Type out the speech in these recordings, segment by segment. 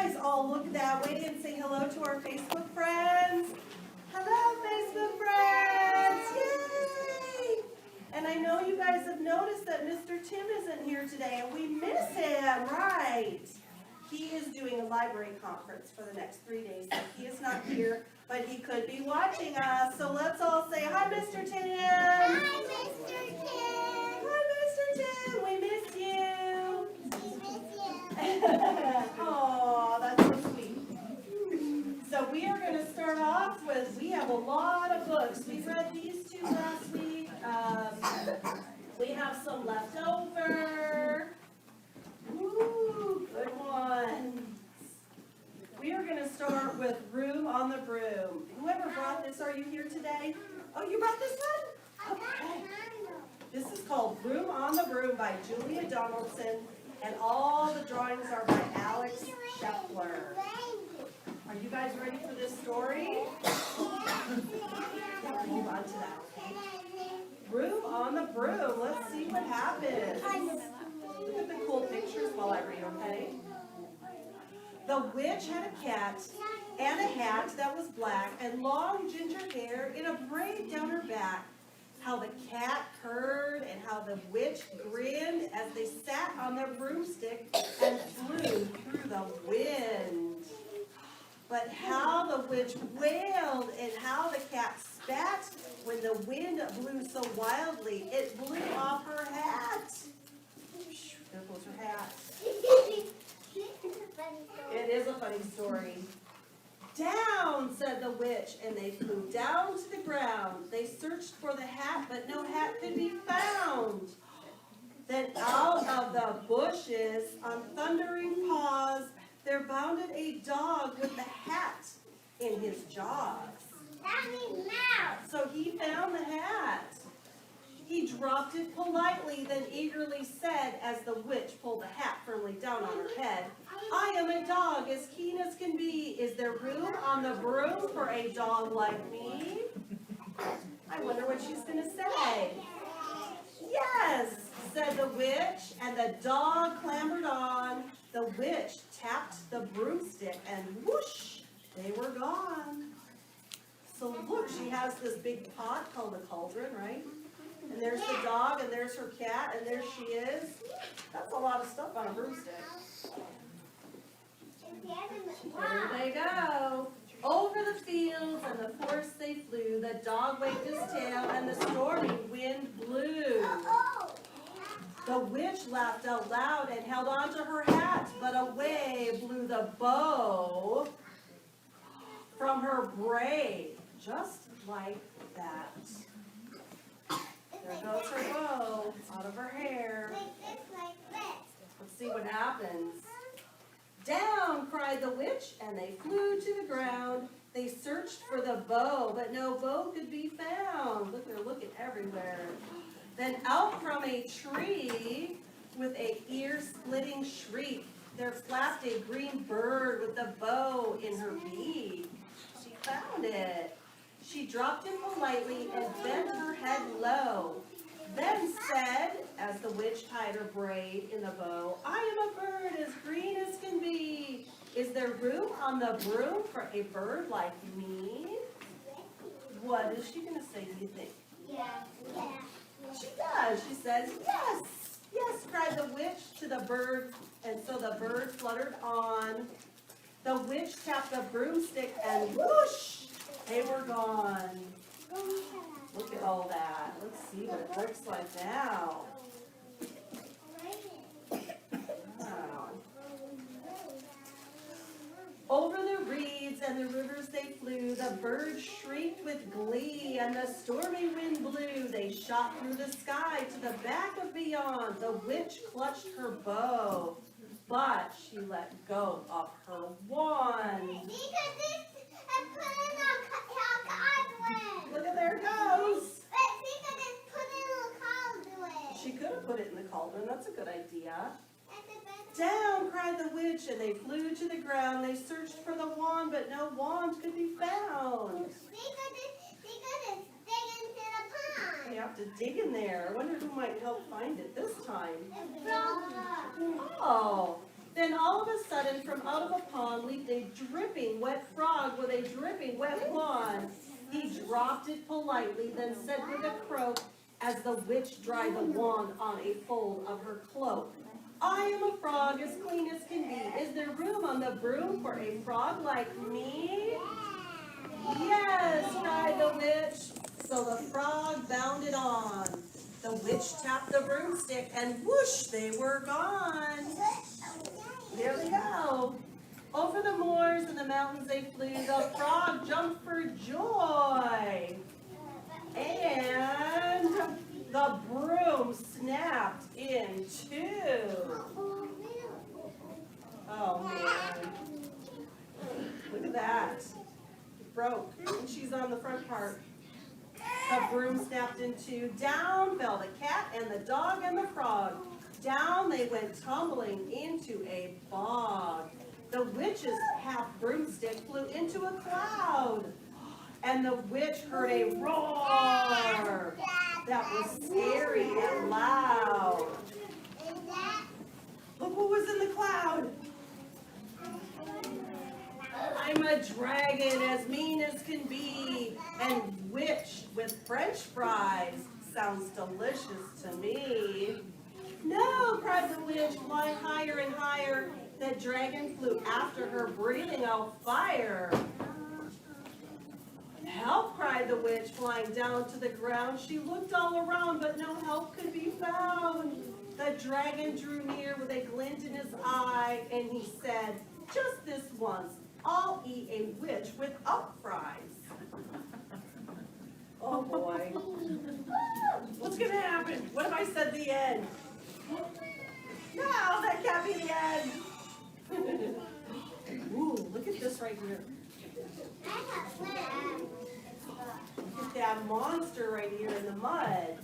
guys all look that way and say hello to our Facebook friends? Hello, Facebook friends! Yay! And I know you guys have noticed that Mr. Tim isn't here today, and we miss him, right? He is doing a library conference for the next 3 days, so he is not here, but he could be watching us. So let's all say, hi, Mr. Tim! Hi, Mr. Tim! Hi, Mr. Tim! We miss you! We miss you. Oh, that's so sweet. So we are going to start off with, we have a lot of books. We read these two last week. We have some left over. Woo, good ones. We are going to start with Room on the Broom. Whoever brought this, are you here today? Oh, you brought this one? Okay. This is called Room on the Broom by Julia Donaldson, and all the drawings are by Alex Scheffler. Are you guys ready for this story? Yeah, move on to that. Room on the Broom. Let's see what happens. Look at the cool pictures while I read, okay? The witch had a cat and a hat that was black and long ginger hair in a braid down her back. How the cat purred and how the witch grinned as they sat on their broomstick and flew through the wind. But how the witch wailed and how the cat spat when the wind blew so wildly it blew off her hat. There goes her hat. It is a funny story. Down, said the witch, and they flew down to the ground. They searched for the hat, but no hat could be found. Then out of the bushes, on thundering paws, there bounded a dog with the hat in his jaws. That means mouse. So he found the hat. He dropped it politely, then eagerly said, as the witch pulled the hat firmly down on her head, I am a dog as keen as can be. Is there room on the broom for a dog like me? I wonder what she's going to say. Yes, said the witch, and the dog clambered on. The witch tapped the broomstick, and whoosh, they were gone. So look, she has this big pot called a cauldron, right? And there's the dog, and there's her cat, and there she is. That's a lot of stuff on a broomstick. There they go. Over the fields and the forest they flew. The dog waved his tail, and the stormy wind blew. The witch laughed out loud and held on to her hat, but away blew the bow from her braid, just like that. There goes her bow out of her hair. Let's see what happens. Down, cried the witch, and they flew to the ground. They searched for the bow, but no bow could be found. Look, they're looking everywhere. Then out from a tree, with a ear-splitting shriek, there flapped a green bird with a bow in her beak. She found it. She dropped it politely and bent her head low. Then said, as the witch tied her braid in the bow, I am a bird as green as can be. Is there room on the broom for a bird like me? What is she going to say, do you think? Yeah. She does. She says, yes. Yes, cried the witch to the bird, and so the bird fluttered on. The witch tapped the broomstick, and whoosh, they were gone. Look at all that. Let's see what it looks like now. Wow. Over the reeds and the rivers they flew, the birds shrieked with glee, and the stormy wind blew. They shot through the sky to the back of beyond. The witch clutched her bow, but she let go of her wand. Look at there it goes. She could have put it in the cauldron. That's a good idea. Down, cried the witch, and they flew to the ground. They searched for the wand, but no wand could be found. They have to dig in there. I wonder who might help find it this time. Oh, Then all of a sudden, from out of a pond leaped a dripping wet frog with a dripping wet wand. He dropped it politely, then said with a croak, as the witch dried the wand on a fold of her cloak, "I am a frog as clean as can be. Is there room on the broom for a frog like me?" "Yes," cried the witch. So the frog bounded on. The witch tapped the broomstick, and whoosh, they were gone. There we go. Over the moors and the mountains they flew. The frog jumped for joy. And the broom snapped in two. Oh, man. Look at that. It broke. And she's on the front part. The broom snapped in two. Down fell the cat and the dog and the frog. Down they went tumbling into a bog. The witch's half broomstick flew into a cloud. And the witch heard a roar that was scary and loud. Look what was in the cloud. I'm a dragon as mean as can be, and witch with French fries sounds delicious to me. No, cried the witch, flying higher and higher. The dragon flew after her, breathing out fire. Help, cried the witch, flying down to the ground. She looked all around, but no help could be found. The dragon drew near with a glint in his eye, and he said, "Just this once, I'll eat a witch without fries." Oh boy. What's going to happen? What if I said the end? No, that can't be the end. Ooh, look at this right here. Look at that monster right here in the mud.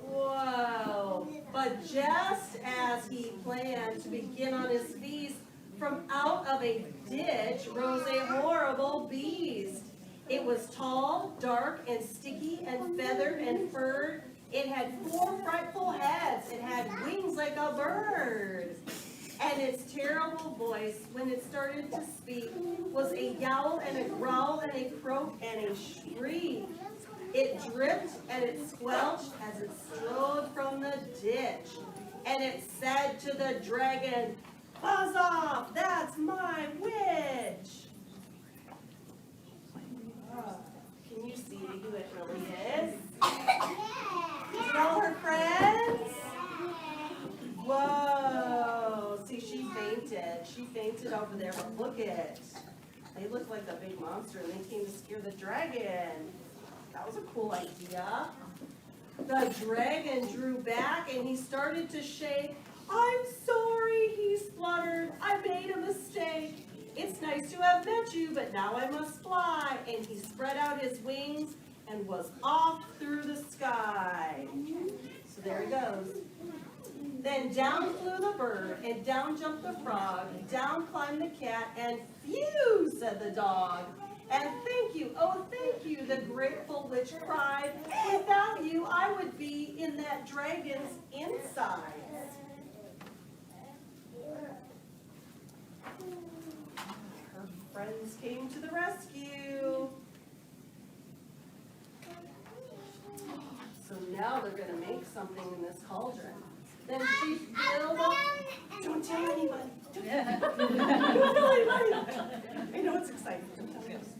Whoa. But just as he planned to begin on his feast, from out of a ditch rose a horrible beast. It was tall, dark, and sticky, and feathered and furred. It had 4 frightful heads. It had wings like a bird. And its terrible voice, when it started to speak, was a yowl and a growl and a croak and a shriek. It dripped and it squelched as it strode from the ditch. And it said to the dragon, "Buzz off, that's my witch." Can you see who it really is? Is it all her friends? Whoa. See, she fainted. She fainted over there, but look it. They look like a big monster and they came to scare the dragon. That was a cool idea. The dragon drew back and he started to shake. "I'm sorry," he spluttered. "I made a mistake. It's nice to have met you, but now I must fly." And he spread out his wings and was off through the sky. So there he goes. Then down flew the bird, and down jumped the frog, down climbed the cat, and phew, said the dog. And thank you, oh thank you, the grateful witch cried. Without you, I would be in that dragon's insides. Her friends came to the rescue. So now they're going to make something in this cauldron. Then she filled up. Don't tell anybody. Don't tell anybody. I know it's exciting. Don't tell anybody.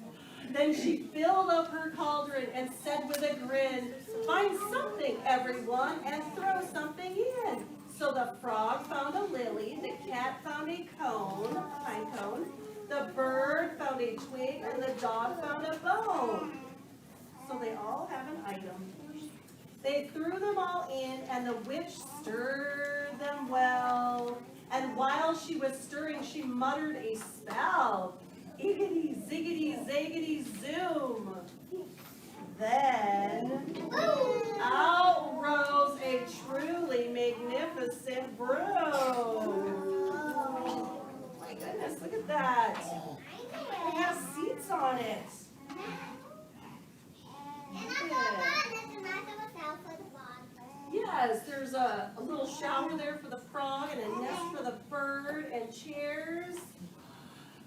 Then she filled up her cauldron and said with a grin, "Find something, everyone, and throw something in." So the frog found a lily, the cat found a cone, a pine cone, the bird found a twig, and the dog found a bone. So they all have an item. They threw them all in, and the witch stirred them well. And while she was stirring, she muttered a spell. Iggity, ziggity, zaggity, zoom. Then, out rose a truly magnificent broom. Oh my goodness, look at that. It has seats on it. Yeah, Yes, there's a little shower there for the frog and a nest for the bird and chairs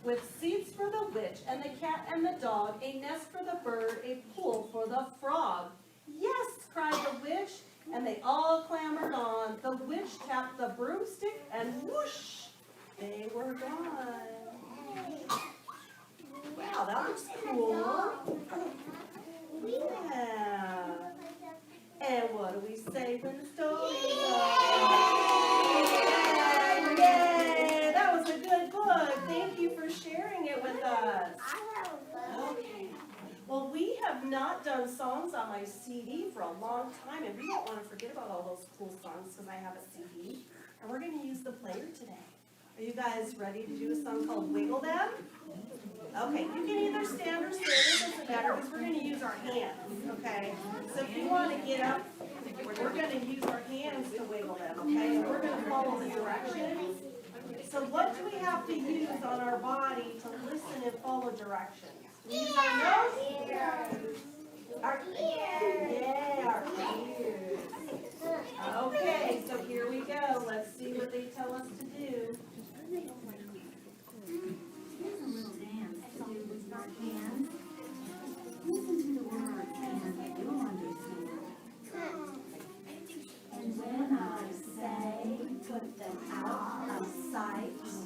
with seats for the witch and the cat and the dog, a nest for the bird, a pool for the frog. Yes, cried the witch, and they all clambered on. The witch tapped the broomstick and whoosh, they were gone. Wow, that looks cool. Yeah. And what do we say when the story's over? Yay! That was a good book. Thank you for sharing it with us. Okay. Well, we have not done songs on my CD for a long time, and we don't want to forget about all those cool songs because I have a CD. And we're going to use the player today. Are you guys ready to do a song called Wiggle Them? Okay, you can either stand or sit, it doesn't matter, because we're going to use our hands, okay? So if you want to get up, we're going to use our hands to wiggle them, okay? And we're going to follow the directions. So what do we have to use on our body to listen and follow directions? We use our nose? Our ears. Yeah, our ears. Okay, so here we go. Let's see what they tell us to do. Here's a little dance to do with our hands. Listen to the words and you'll understand. And when I say put them out of sight, just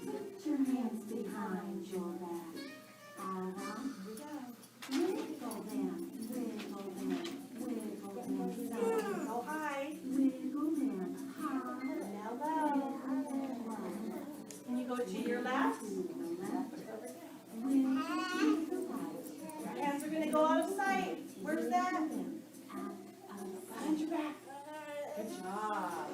put your hands behind your back. Wiggle them, wiggle them, wiggle them so. Go high. Wiggle them high. Now low. Can you go to your left? Hands are going to go out of sight. Where's that? Behind your back. Good job.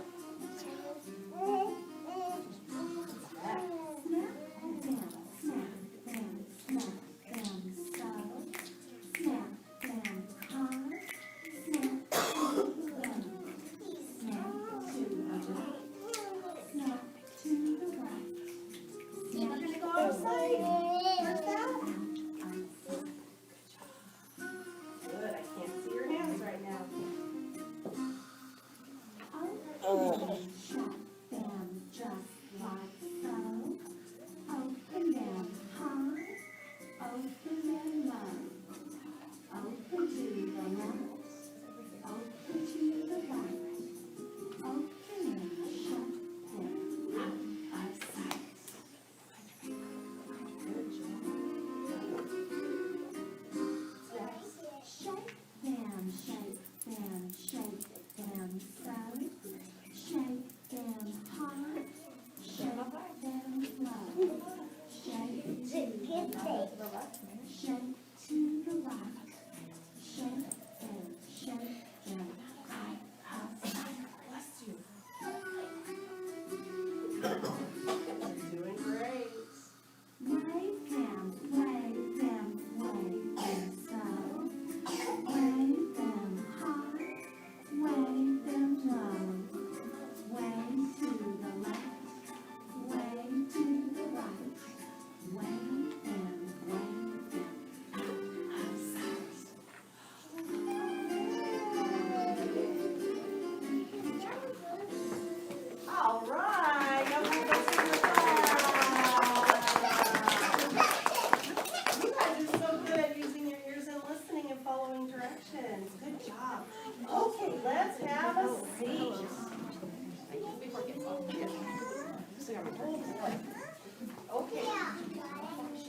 Okay.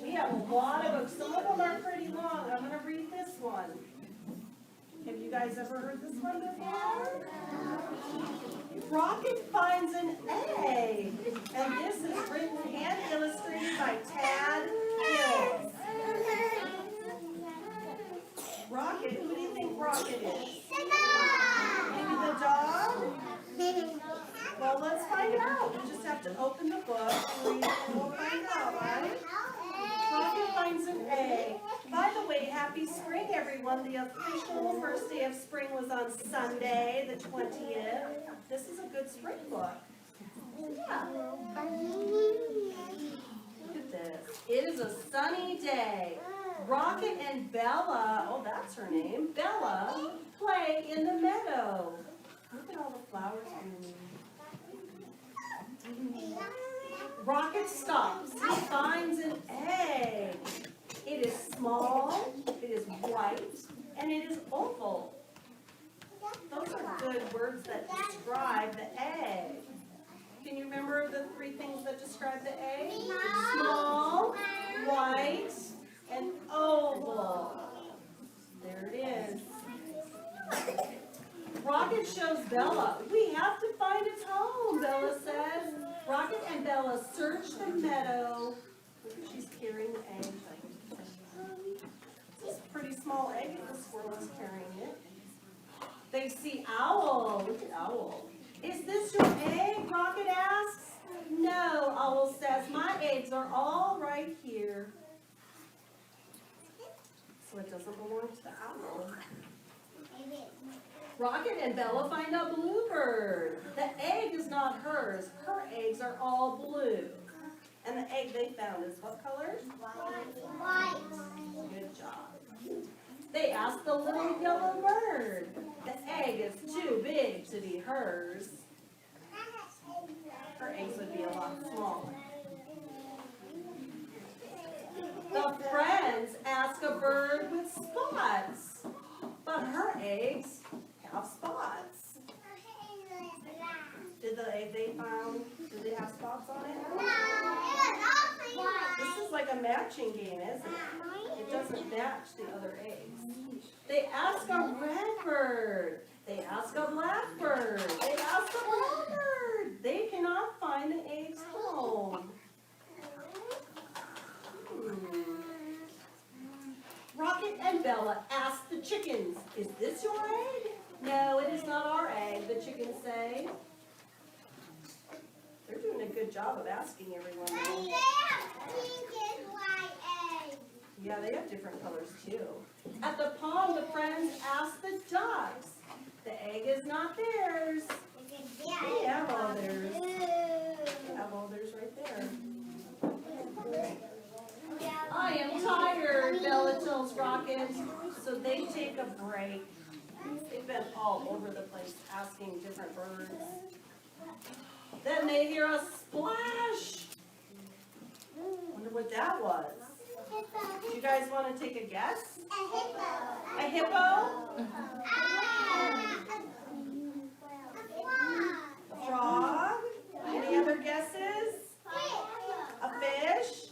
We have a lot of books. Some of them are pretty long. I'm going to read this one. Have you guys ever heard this one before? Rocket finds an egg. And this is written and illustrated by Tad Hills. Rocket, who do you think Rocket is? Maybe the dog? Well, let's find out. We just have to open the book, read it, and we'll find out, right? Rocket finds an egg. By the way, happy spring, everyone. The official first day of spring was on Sunday, the 20th. This is a good spring book. Yeah. Look at this. It is a sunny day. Rocket and Bella, oh, that's her name, Bella, play in the meadow. Look all the flowers blooming. Rocket stops. He finds an egg. It is small, it is white, and it is oval. Those are good words that describe the egg. Can you remember the three things that describe the egg? Small, white, and oval. There it is. Rocket shows Bella. We have to find its home, Bella says. Rocket and Bella search the meadow. Look, she's carrying the egg. This is a pretty small egg if the squirrel is carrying it. They see Owl. Look at Owl. Is this your egg? Rocket asks. No, Owl says, my eggs are all right here. So it doesn't belong to the owl. Rocket and Bella find a bluebird. The egg is not hers. Her eggs are all blue. And the egg they found is what color? White. Good job. They asked the little yellow bird. The egg is too big to be hers. Her eggs would be a lot smaller. The friends ask a bird with spots, but her eggs have spots. Did the egg they found, did they have spots on it? This is like a matching game, isn't it? It doesn't match the other eggs. They ask a redbird. They ask a blackbird. They ask a bluebird. They cannot find the egg's home. Rocket and Bella ask the chickens, is this your egg? No, it is not our egg, the chickens say. They're doing a good job of asking everyone. Yeah, they have different colors too. At the pond, the friends ask the ducks. The egg is not theirs. They have all theirs. They have all theirs right there. I am tired, Bella tells Rocket. So they take a break. They've been all over the place asking different birds. Then they hear a splash. Wonder what that was. Do you guys want to take a guess? A hippo? A frog? Any other guesses? A fish?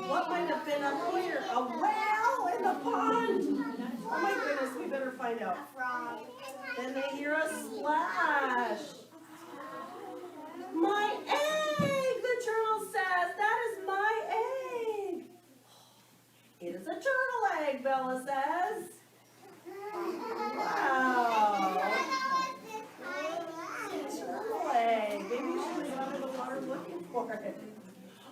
What might have been up here? A whale in the pond? Oh my goodness, we better find out. Then they hear a splash. My egg, the turtle says. That is my egg. It is a turtle egg, Bella says. Wow. Turtle egg. Maybe we should have gone to the water looking for it.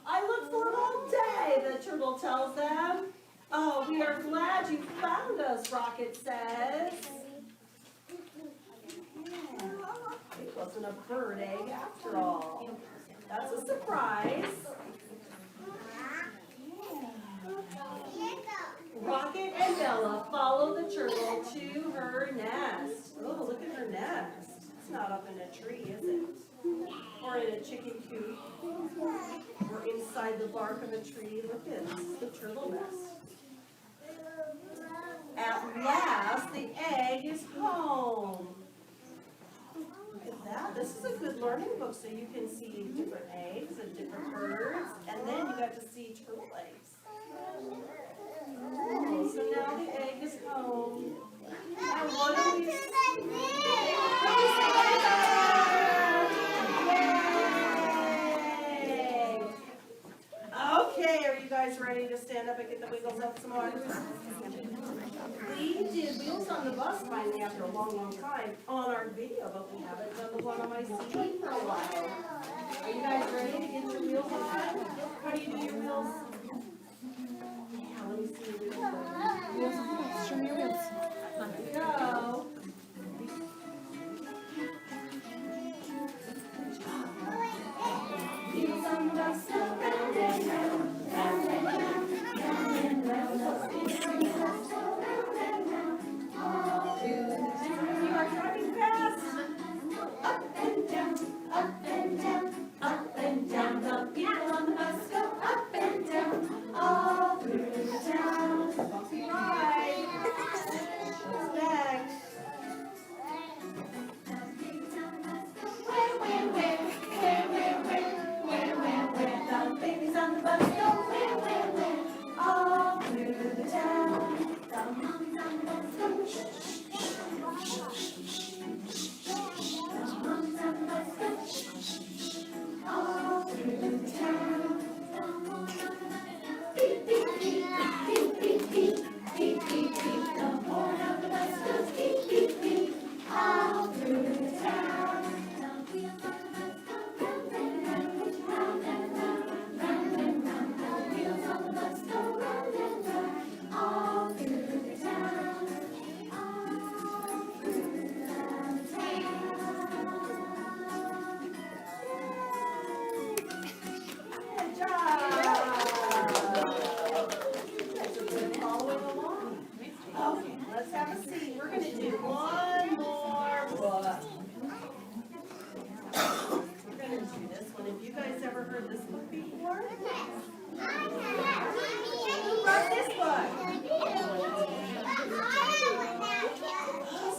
I looked for it all day, the turtle tells them. Oh, we are glad you found us, Rocket says. It wasn't a bird egg after all. That's a surprise. Rocket and Bella follow the turtle to her nest. Oh, look at her nest. It's not up in a tree, is it? Or in a chicken coop. Or inside the bark of a tree. Look at this is the turtle nest. At last, the egg is home. Look at that. This is a good learning book so you can see different eggs and different birds. And then you got to see turtle eggs. Oh, so now the egg is home. And what do we Yay! Okay, are you guys ready to stand up and get the wiggles up some more? We did Wheels on the Bus finally after a long, long time on our video, but we haven't done the one on my CD for a while. Are you guys ready to get your wheels on? How do you do your wheels? Yeah, let me see your wheels. Show me your wheels. There you go. Wheels on the bus, round and round, round and round, round and round. You are driving fast. All through town. Beep, beep, beep, beep, beep, beep, beep, beep, beep. The horn of the bus goes beep, beep, beep. All through town. The wheels on the bus go round and round, round and round, round and round. The wheels on the bus go round and round, all through town, all through the Good job. You guys have been following along. Okay, let's have a seat. We're gonna do one more book. We're gonna do this one. Have you guys ever heard this book before? Who wrote this book?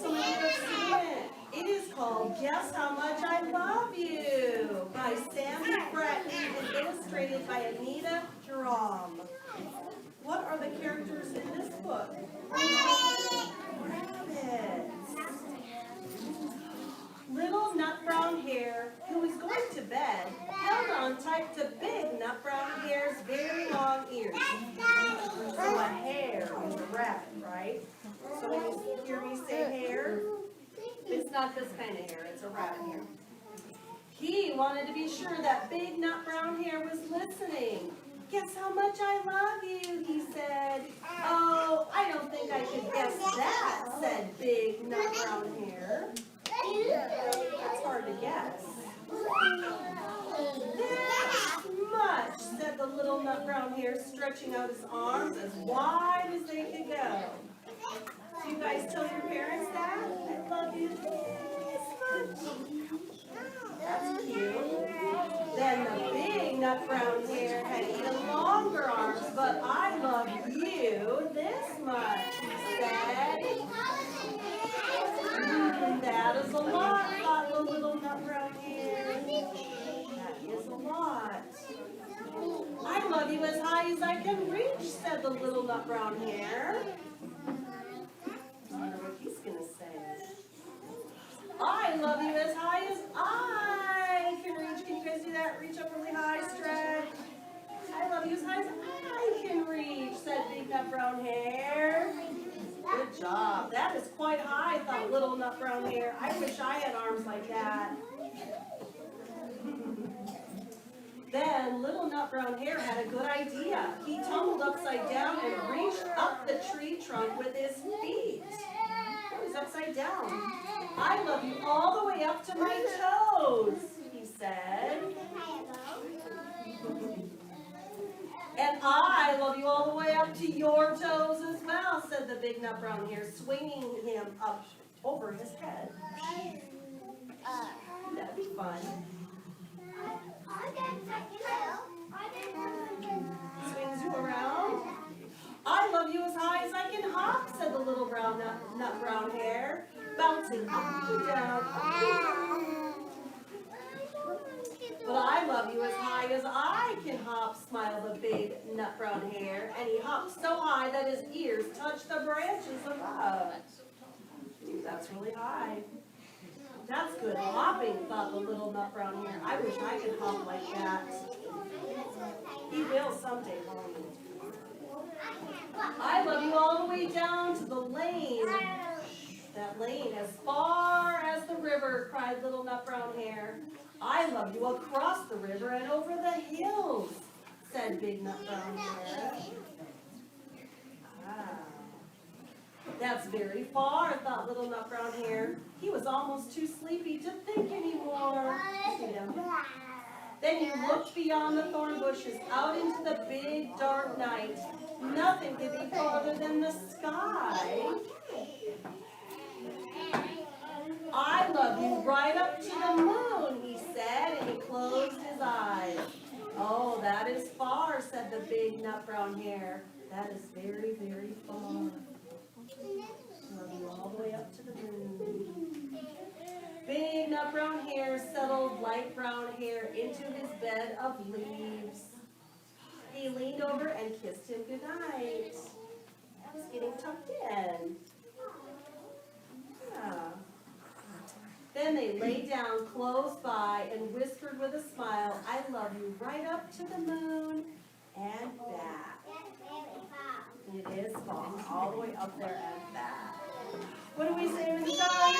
So many have seen it. It is called Guess How Much I Love You by Sammy Breton and illustrated by Anita Drum. What are the characters in this book? Rabbits. Little Nut Brown Hare, who was going to bed, held on tight to Big Nut Brown Hare's very long ears. So a hare is a rabbit, right? So when you hear me say hare, it's not this kind of hare, it's a rabbit hare. He wanted to be sure that Big Nut Brown Hare was listening. Guess how much I love you, he said. Oh, I don't think I could guess that, said Big Nut Brown Hare. That's hard to guess. This much, said the little nut brown hare, stretching out his arms as wide as they could go. Do you guys tell your parents that? I love you this much. That's cute. Then the big nut brown hare had even longer arms, but I love you this much, he said. That is a lot, thought the little nut brown hare. That is a lot. I love you as high as I can reach, said the little nut brown hare. I wonder what he's going to say. I love you as high as I can reach. Can you guys do that? Reach up really high, stretch. I love you as high as I can reach, said Big Nut Brown Hare. Good job. That is quite high, thought Little Nut Brown Hare. I wish I had arms like that. Then Little Nut Brown Hare had a good idea. He tumbled upside down and reached up the tree trunk with his feet. Oh, he's upside down. I love you all the way up to my toes, he said. And I love you all the way up to your toes as well, said the Big Nut Brown Hare, swinging him up over his head. That'd be fun. Swings you around. I love you as high as I can hop, said the little nut brown hare, bouncing up and down. But I love you as high as I can hop, smiled the big nut brown hare, and he hopped so high that his ears touched the branches above. Ooh, that's really high. That's good hopping, thought the little nut brown hare. I wish I could hop like that. He will someday, won't he? I love you all the way down to the lane. That lane as far as the river, cried little nut brown hare. I love you across the river and over the hills, said Big Nut Brown Hare. Ah, that's very far, thought Little Nut Brown Hare. He was almost too sleepy to think anymore. Then he looked beyond the thorn bushes, out into the big dark night. Nothing could be farther than the sky. I love you right up to the moon, he said, and he closed his eyes. Oh, that is far, said the big nut brown hare. That is very, very far. Love you all the way up to the moon. Big nut brown hare settled light brown hair into his bed of leaves. He leaned over and kissed him goodnight. He's getting tucked in. Yeah. Then they lay down close by and whispered with a smile, I love you right up to the moon and back. It is fall, all the way up there and back. What do we say when the stars are?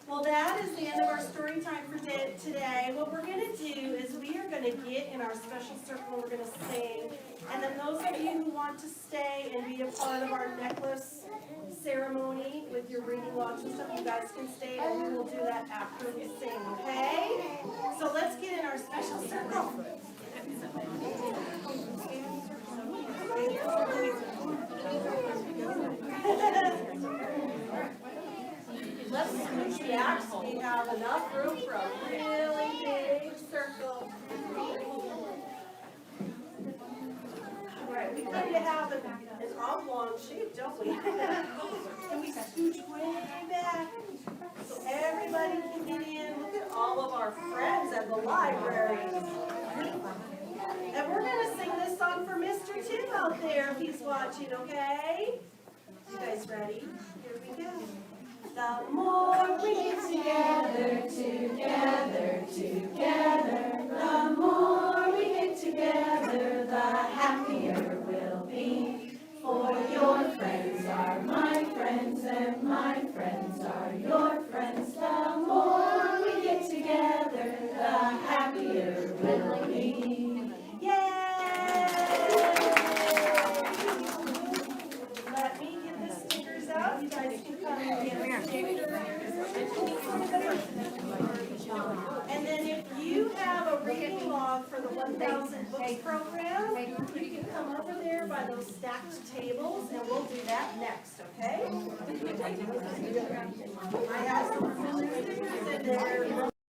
Well, that is the end of our story time for today. What we're going to do is we are going to get in our special circle, we're going to sing. And then those of you who want to stay and be a part of our necklace ceremony with your reading logs and stuff, you guys can stay and we will do that after we sing, okay? So let's get in our special circle. Let's switch back so we have enough room for a really big circle. Alright, we kind of have an oblong shape, don't we? And we scooch way back so everybody can get in. Look at all of our friends at the library. And we're going to sing this song for Mr. Tim out there if he's watching, okay? You guys ready? Here we go. The more we get together, the more we get together, the happier we'll be. For your friends are my friends, and my friends are your friends. The more we get together, the happier we'll be. Yay! Let me get the stickers out. You guys can come and get them. And then if you have a reading log for the 1,000 Books program, you can come over there by those stacked tables and we'll do that next, okay? I have some stickers in there.